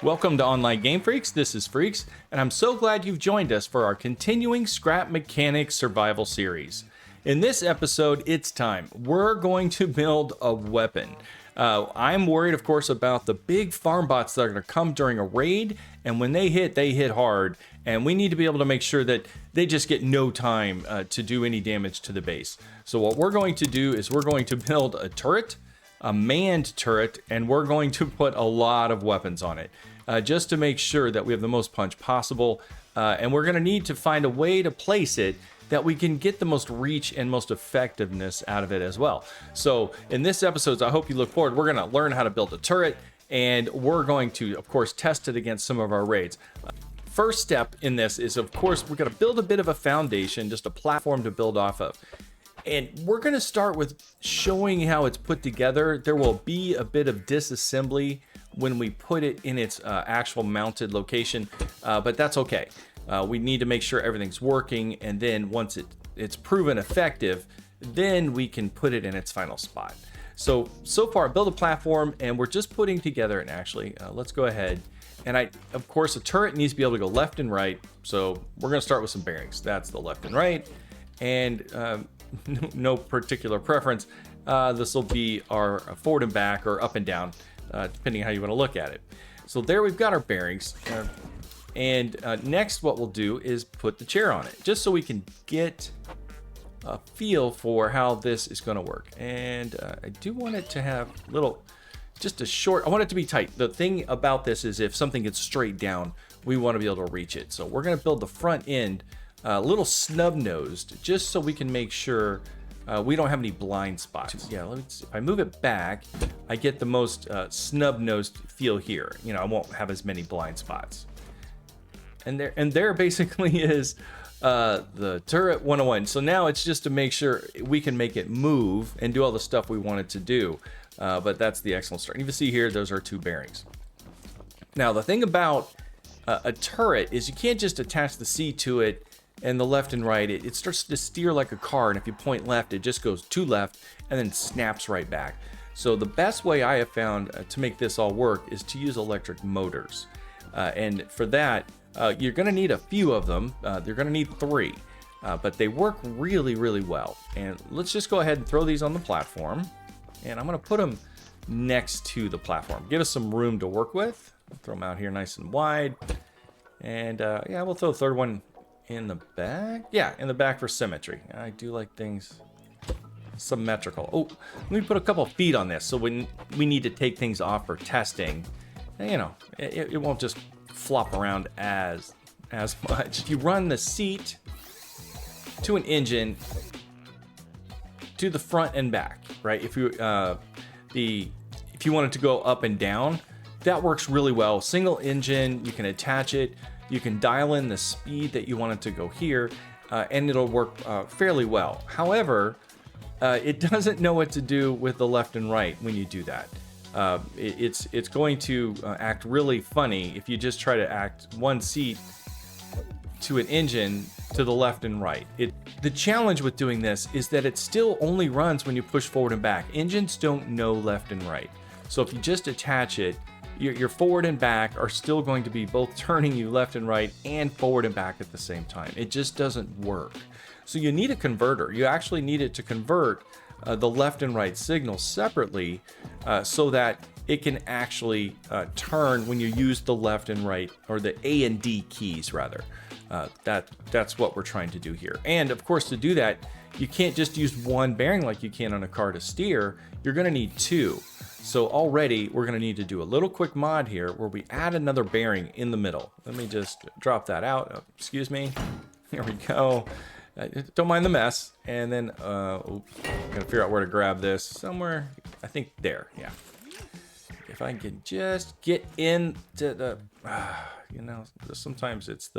Welcome to Online Game Freaks. This is Freaks, and I'm so glad you've joined us for our continuing Scrap Mechanics survival series. In this episode, it's time. We're going to build a weapon. I'm worried, of course, about the big farm bots that are going to come during a raid, and when they hit hard, and we need to be able to make sure that they just get no time to do any damage to the base. So what we're going to do is we're going to build a turret, a manned turret, and we're going to put a lot of weapons on it. Just to make sure that we have the most punch possible. And we're going to need to find a way to place it that we can get the most reach and most effectiveness out of it as well. So in this episode, I hope you look forward. We're going to learn how to build a turret, and we're going to, of course, test it against some of our raids. First step in this is, of course, we're going to build a bit of a foundation, just a platform to build off of. And we're going to start with showing how it's put together. There will be a bit of disassembly when we put it in its actual mounted location, but that's okay. We need to make sure everything's working, and then once it's proven effective, then we can put it in its final spot. So far, build a platform, and we're just putting together, and actually, let's go ahead. And of course, a turret needs to be able to go left and right, so we're going to start with some bearings. That's the left and right, and no particular preference. This will be our forward and back, or up and down, depending on how you want to look at it. So there we've got our bearings. And next what we'll do is put the chair on it, just so we can get a feel for how this is going to work. And I do want it to have just a short, I want it to be tight. The thing about this is if something gets straight down, we want to be able to reach it. So we're going to build the front end a little snub-nosed, just so we can make sure we don't have any blind spots. Yeah, let's see. If I move it back, I get the most snub-nosed feel here. You know, I won't have as many blind spots. And there basically is the turret 101. So now it's just to make sure we can make it move and do all the stuff we want it to do. But that's the excellent start. You can see here, those are two bearings. Now, the thing about a turret is you can't just attach the seat to it and the left and right. It starts to steer like a car, and if you point left, it just goes to left and then snaps right back. So the best way I have found to make this all work is to use electric motors. And for that, you're going to need a few of them. You're going to need 3, but they work really, really well. And let's just go ahead and throw these on the platform. And I'm going to put them next to the platform. Give us some room to work with. Throw them out here nice and wide. And yeah, we'll throw the third one in the back. Yeah, in the back for symmetry. I do like things symmetrical. Oh, let me put a couple of feet on this. So when we need to take things off for testing, you know, it won't just flop around as much. If you run the seat to an engine to the front and back, right? If you want it to go up and down, that works really well. Single engine, you can attach it, you can dial in the speed that you want it to go here, and it'll work fairly well. However, it doesn't know what to do with the left and right when you do that. It's going to act really funny if you just try to act one seat to an engine to the left and right. The challenge with doing this is that it still only runs when you push forward and back. Engines don't know left and right. So if you just attach it, your forward and back are still going to be both turning you left and right and forward and back at the same time. It just doesn't work. So you need a converter. You actually need it to convert the left and right signal separately so that it can actually turn when you use the left and right, or the A and D keys rather. That's what we're trying to do here. And of course, to do that, you can't just use one bearing like you can on a car to steer. You're going to need 2. So already we're going to need to do a little quick mod here where we add another bearing in the middle. Let me just drop that out. Oh, excuse me. Here we go. Don't mind the mess. And then I'm gonna figure out where to grab this. Somewhere, I think there. Yeah. If I can just get into the, you know, sometimes it's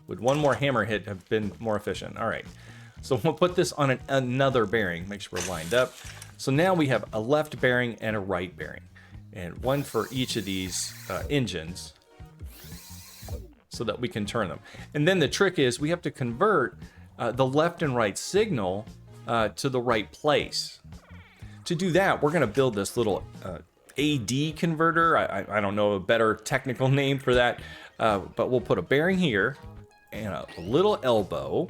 would one more hammer hit have been more efficient. All right. So we'll put this on another bearing. Make sure we're lined up. So now we have a left bearing and a right bearing, and one for each of these engines, so that we can turn them. And then the trick is we have to convert the left and right signal to the right place. To do that, we're going to build this little AD converter. I don't know a better technical name for that, but we'll put a bearing here and a little elbow.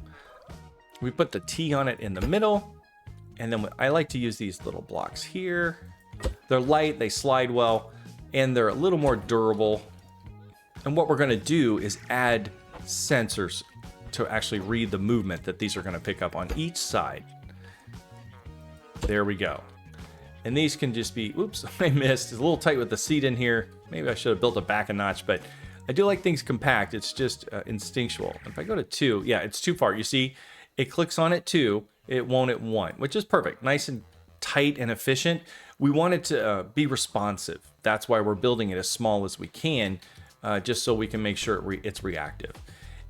We put the T on it in the middle, and then I like to use these little blocks here. They're light, they slide well, and they're a little more durable. And what we're going to do is add sensors to actually read the movement that these are going to pick up on each side. There we go. And these can just be, oops, I missed. It's a little tight with the seat in here. Maybe I should have built it back a notch, but I do like things compact. It's just instinctual. If I go to 2, yeah, it's too far. You see, it clicks on at 2, it won't at 1, which is perfect. Nice and tight and efficient. We want it to be responsive. That's why we're building it as small as we can, just so we can make sure it's reactive.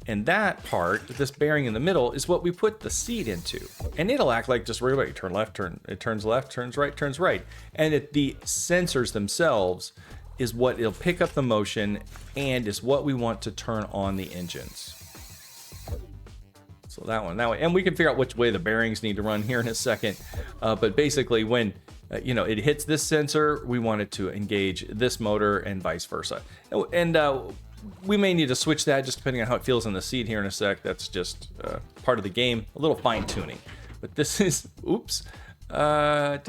And that part, this bearing in the middle, is what we put the seat into. And it'll act like just right, turn left, it turns left, turns right, turns right. And the sensors themselves is what it'll pick up the motion and is what we want to turn on the engines. So that way. And we can figure out which way the bearings need to run here in a second. But basically when it hits this sensor, we want it to engage this motor and vice versa. And we may need to switch that just depending on how it feels in the seat here in a sec. That's just part of the game, a little fine tuning. But this is, oops. Oh,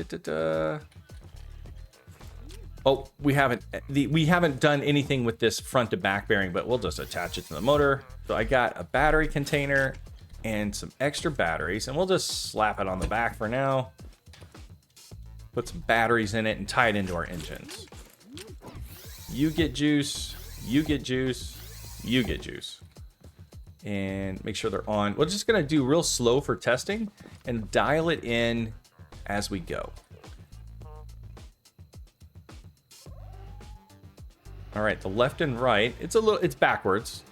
we haven't done anything with this front to back bearing, but we'll just attach it to the motor. So I got a battery container and some extra batteries, and we'll just slap it on the back for now. Put some batteries in it and tie it into our engines. You get juice. You get juice, you get juice. And make sure they're on. We're just gonna do real slow for testing and dial it in as we go. All right, the left and right, it's backwards,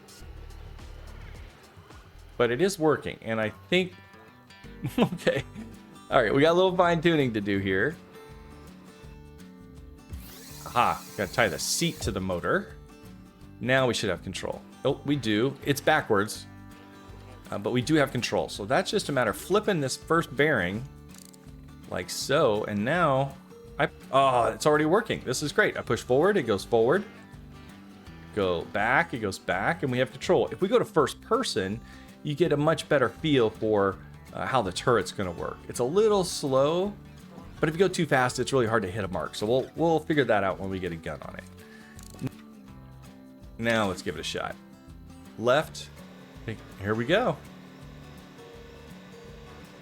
but it is working. And I think, okay. All right, we got a little fine tuning to do here. Aha, gotta tie the seat to the motor. Now we should have control. Oh, we do. It's backwards, but we do have control. So that's just a matter of flipping this first bearing like so. And now, it's already working. This is great. I push forward, it goes forward. Go back, it goes back, and we have control. If we go to first person, you get a much better feel for how the turret's gonna work. It's a little slow, but if you go too fast, it's really hard to hit a mark. So we'll figure that out when we get a gun on it. Now let's give it a shot. Left. Here we go.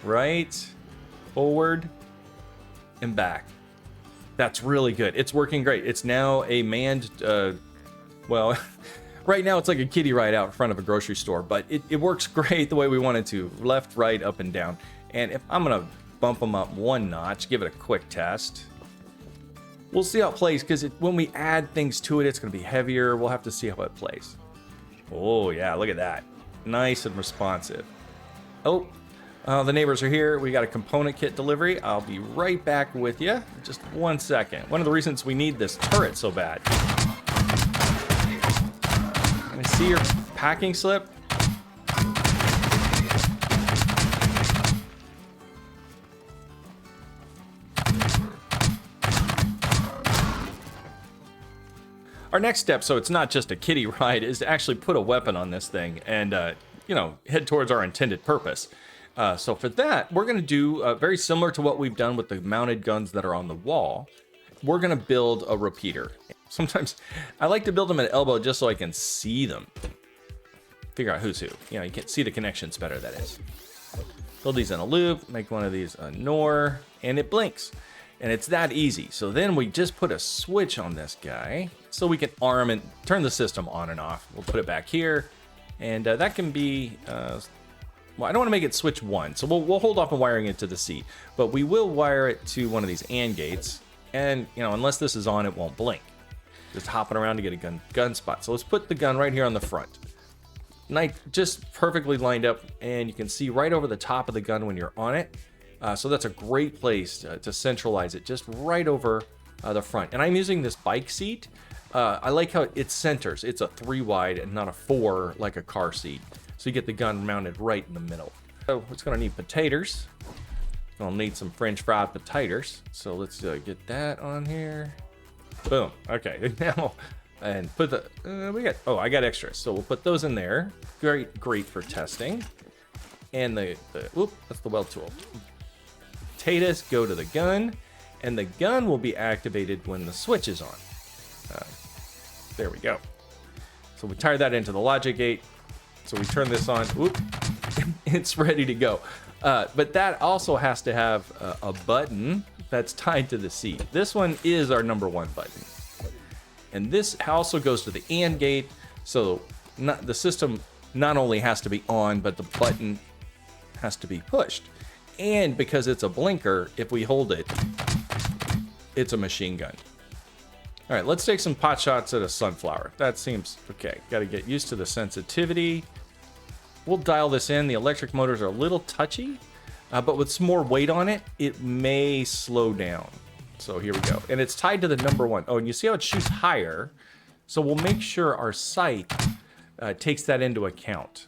Right. Forward. And back. That's really good. It's working great. It's now a manned, well, right now it's like a kiddie ride out in front of a grocery store, but it works great the way we want it to. Left, right, up, and down. And if I'm going to bump them up 1 notch, give it a quick test. We'll see how it plays, because when we add things to it, it's going to be heavier. We'll have to see how it plays. Oh, yeah, look at that. Nice and responsive. Oh, the neighbors are here. We got a component kit delivery. I'll be right back with you in just 1 second. One of the reasons we need this turret so bad. Can I see your packing slip? Our next step, so it's not just a kiddie ride, is to actually put a weapon on this thing and, head towards our intended purpose. So for that, we're going to do very similar to what we've done with the mounted guns that are on the wall. We're going to build a repeater. Sometimes I like to build them at elbow just so I can see them. Figure out who's who. You can see the connections better, that is. Build these in a loop, make one of these a NOR, and it blinks. And it's that easy. So then we just put a switch on this guy so we can arm and turn the system on and off. We'll put it back here. And that can be, well, I don't want to make it switch 1. So we'll hold off on wiring it to the seat. But we will wire it to one of these AND gates. And, unless this is on, it won't blink. Just hopping around to get a gun spot. So let's put the gun right here on the front. Just perfectly lined up. And you can see right over the top of the gun when you're on it. So that's a great place to centralize it, just right over the front. And I'm using this bike seat. I like how it centers. It's a 3 wide and not a 4 like a car seat. So you get the gun mounted right in the middle. So it's gonna need potatoes. Gonna need some French fried potatoes. So let's get that on here. Boom. Okay. Now, and put the, I got extras. So we'll put those in there. Great for testing. And that's the weld tool. Potatoes go to the gun, and the gun will be activated when the switch is on. There we go. So we tire that into the logic gate. So we turn this on. Whoop. It's ready to go. But that also has to have a button that's tied to the seat. This one is our number 1 button. And this also goes to the AND gate. So the system not only has to be on, but the button has to be pushed. And because it's a blinker, if we hold it, it's a machine gun. All right, let's take some pot shots at a sunflower. That seems okay. Got to get used to the sensitivity. We'll dial this in. The electric motors are a little touchy, but with some more weight on it, it may slow down. So here we go. And it's tied to the number 1. Oh, and you see how it shoots higher? So we'll make sure our sight takes that into account.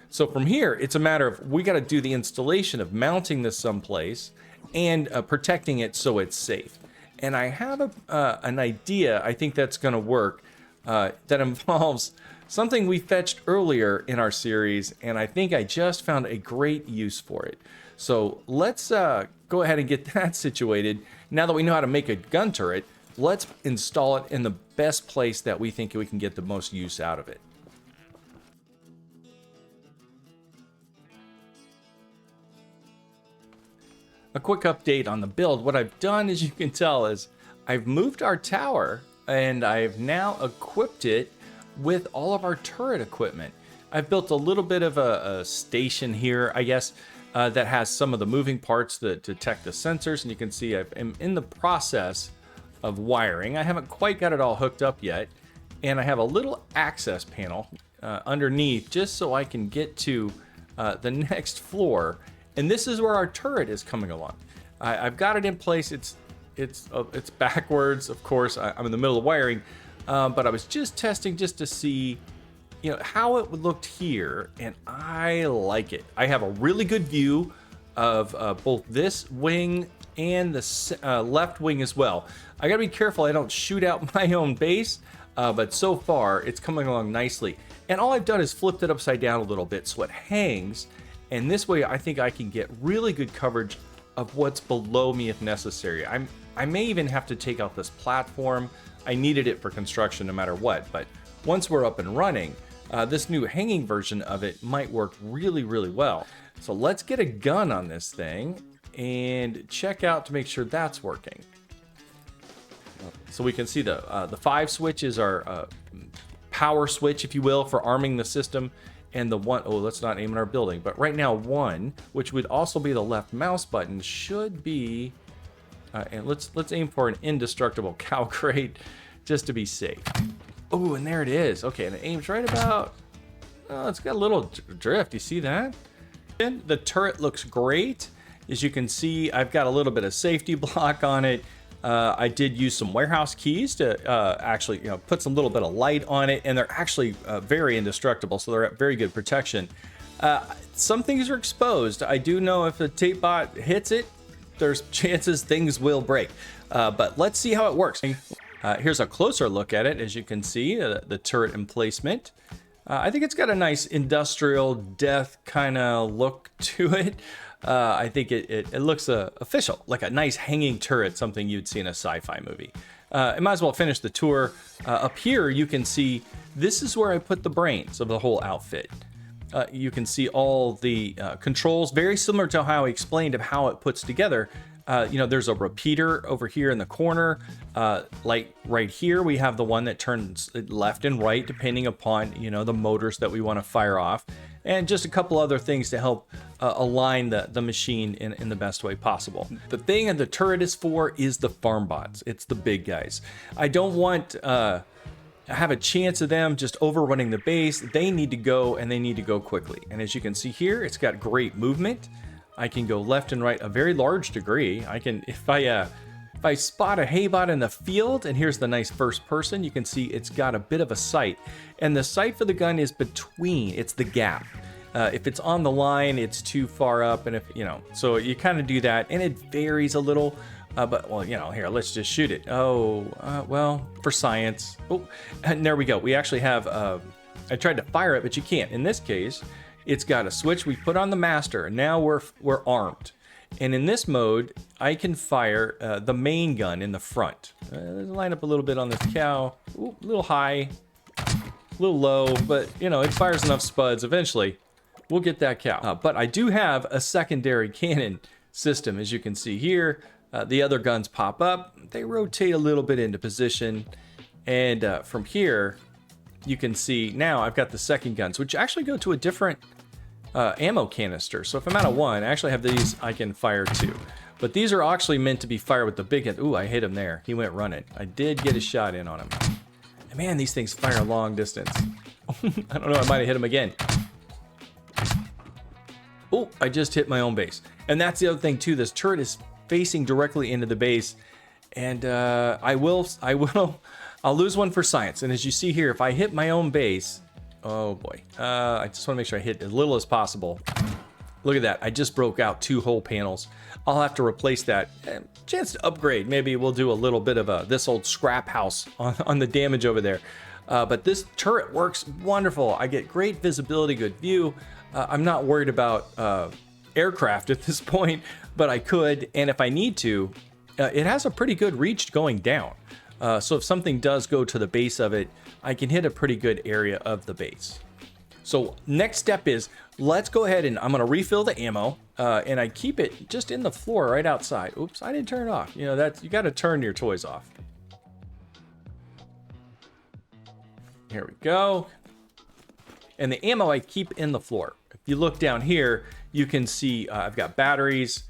So from here, it's a matter of we got to do the installation of mounting this someplace and protecting it so it's safe. And I have an idea, I think that's going to work, that involves something we fetched earlier in our series, and I think I just found a great use for it. So let's go ahead and get that situated. Now that we know how to make a gun turret, let's install it in the best place that we think we can get the most use out of it. A quick update on the build. What I've done, as you can tell, is I've moved our tower and I've now equipped it with all of our turret equipment. I've built a little bit of a station here, I guess, that has some of the moving parts that detect the sensors. And you can see I'm in the process of wiring. I haven't quite got it all hooked up yet. And I have a little access panel underneath just so I can get to the next floor. And this is where our turret is coming along. I've got it in place. It's backwards, of course. I'm in the middle of wiring, but I was just testing just to see, how it looked here, and I like it. I have a really good view of both this wing and the left wing as well. I gotta be careful I don't shoot out my own base, but so far it's coming along nicely. And all I've done is flipped it upside down a little bit so it hangs. And this way, I think I can get really good coverage of what's below me if necessary. I may even have to take out this platform. I needed it for construction no matter what. But once we're up and running, this new hanging version of it might work really, really well. So let's get a gun on this thing and check out to make sure that's working. So we can see the 5 switch is our power switch, if you will, for arming the system. And the 1, let's not aim at our building, but right now 1, which would also be the left mouse button, should be, and let's aim for an indestructible cow crate just to be safe. Oh, and there it is. Okay, and it aims right about, it's got a little drift. You see that? And the turret looks great. As you can see, I've got a little bit of safety block on it. I did use some warehouse keys to actually put some little bit of light on it, and they're actually very indestructible, so they're at very good protection. Some things are exposed. I do know if the tape bot hits it, there's chances things will break. But let's see how it works. Here's a closer look at it. As you can see, the turret emplacement. I think it's got a nice industrial death kind of look to it. I think it looks official, like a nice hanging turret, something you'd see in a sci-fi movie. I might as well finish the tour. Up here, you can see this is where I put the brains of the whole outfit. You can see all the controls, very similar to how I explained of how it puts together. There's a repeater over here in the corner. Like right here, we have the one that turns left and right, depending upon, the motors that we want to fire off. And just a couple other things to help align the machine in the best way possible. The thing that the turret is for is the farm bots. It's the big guys. I don't want have a chance of them just overrunning the base. They need to go, and they need to go quickly. And as you can see here, it's got great movement. I can go left and right a very large degree. I can, if I spot a hay bot in the field, and here's the nice first person, you can see it's got a bit of a sight. And the sight for the gun is between, it's the gap. If it's on the line, it's too far up, and so you kind of do that, and it varies a little. But, well, you know, here, let's just shoot it. Oh, well, for science. Oh, and there we go. We actually have, I tried to fire it, but you can't. In this case, it's got a switch we put on the master, and now we're armed. And in this mode, I can fire the main gun in the front. Let's line up a little bit on this cow. Ooh, a little high, a little low, but, you know, it fires enough spuds. Eventually, we'll get that cow. But I do have a secondary cannon system, as you can see here. The other guns pop up. They rotate a little bit into position. And from here, you can see now I've got the second guns, which actually go to a different ammo canister. So if I'm out of one, I actually have these I can fire two. But these are actually meant to be fired with the big gun. Ooh, I hit him there. He went running. I did get a shot in on him. And man, these things fire a long distance. I don't know, I might have hit him again. Oh, I just hit my own base. And that's the other thing too. This turret is facing directly into the base. And I'll lose one for science. And as you see here, if I hit my own base, oh boy, I just want to make sure I hit as little as possible. Look at that, I just broke out 2 whole panels. I'll have to replace that. Chance to upgrade. Maybe we'll do a little bit of this old scrap house on the damage over there. But this turret works wonderful. I get great visibility, good view. I'm not worried about aircraft at this point, but I could, and if I need to, it has a pretty good reach going down. So if something does go to the base of it, I can hit a pretty good area of the base. So next step is, let's go ahead and I'm going to refill the ammo, and I keep it just in the floor right outside. Oops, I didn't turn it off. You know, you got to turn your toys off. Here we go. And the ammo I keep in the floor. If you look down here, you can see I've got batteries.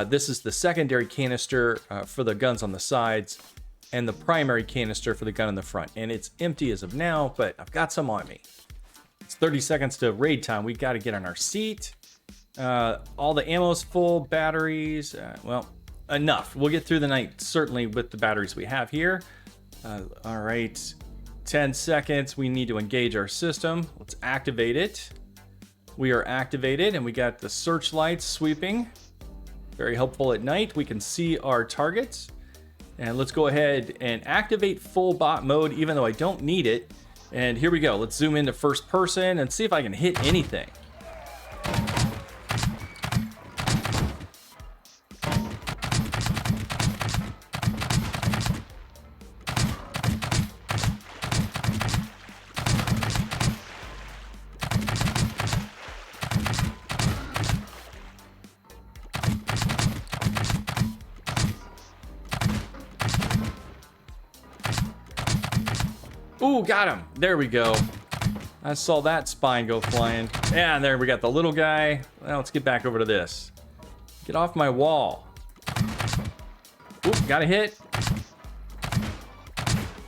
This is the secondary canister for the guns on the sides, and the primary canister for the gun in the front. And it's empty as of now, but I've got some on me. It's 30 seconds to raid time. We got to get on our seat. All the ammo's full, batteries, well, enough. We'll get through the night, certainly with the batteries we have here. All right, 10 seconds. We need to engage our system. Let's activate it. We are activated, and we got the searchlights sweeping. Very helpful at night. We can see our targets. And let's go ahead and activate full bot mode, even though I don't need it. And here we go. Let's zoom into first person and see if I can hit anything. Ooh, got him. There we go. I saw that spine go flying. Yeah, and there we got the little guy. Now let's get back over to this. Get off my wall. Ooh, got a hit.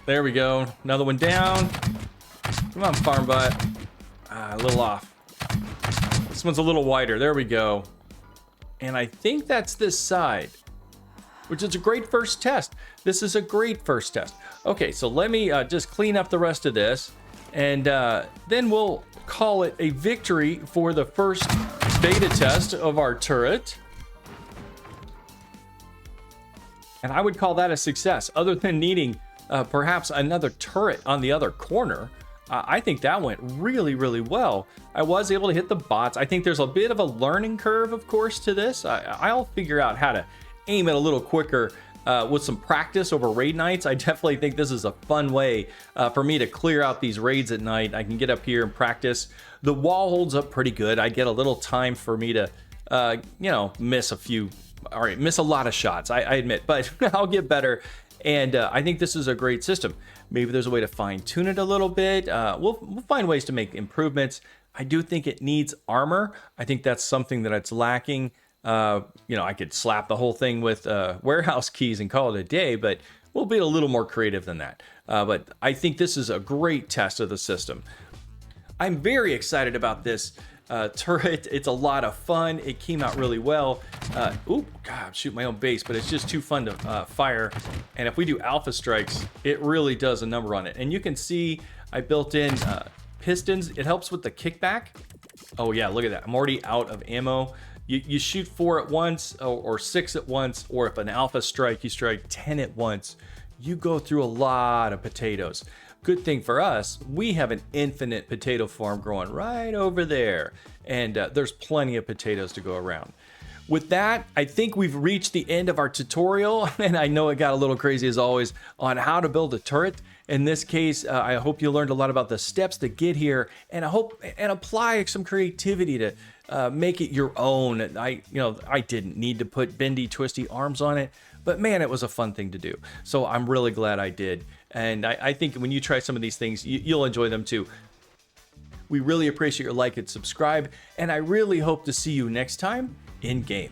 There we go. Another one down. Come on, farm butt. A little off. This one's a little wider. There we go. And I think that's this side, which is a great first test. This is a great first test. Okay, so let me just clean up the rest of this, and then we'll call it a victory for the first beta test of our turret. And I would call that a success, other than needing perhaps another turret on the other corner. I think that went really, really well. I was able to hit the bots. I think there's a bit of a learning curve, of course, to this. I'll figure out how to aim it a little quicker with some practice over raid nights. I definitely think this is a fun way for me to clear out these raids at night. I can get up here and practice. The wall holds up pretty good. I get a little time for me to, you know, miss a lot of shots, I admit, but I'll get better. And I think this is a great system. Maybe there's a way to fine tune it a little bit. We'll find ways to make improvements. I do think it needs armor. I think that's something that it's lacking. You know, I could slap the whole thing with warehouse keys and call it a day, but we'll be a little more creative than that. But I think this is a great test of the system. I'm very excited about this turret. It's a lot of fun. It came out really well. Ooh, God, shoot my own base, but it's just too fun to fire. And if we do alpha strikes, it really does a number on it. And you can see I built in pistons. It helps with the kickback. Oh yeah, look at that. I'm already out of ammo. You shoot 4 at once or 6 at once, or if an alpha strike, you strike 10 at once. You go through a lot of potatoes. Good thing for us, we have an infinite potato farm growing right over there, and there's plenty of potatoes to go around. With that, I think we've reached the end of our tutorial, and I know it got a little crazy as always on how to build a turret. In this case, I hope you learned a lot about the steps to get here, and I hope and apply some creativity to make it your own. I didn't need to put bendy, twisty arms on it, but man, it was a fun thing to do. So I'm really glad I did, and I think when you try some of these things, you'll enjoy them too. We really appreciate your like and subscribe, and I really hope to see you next time in game.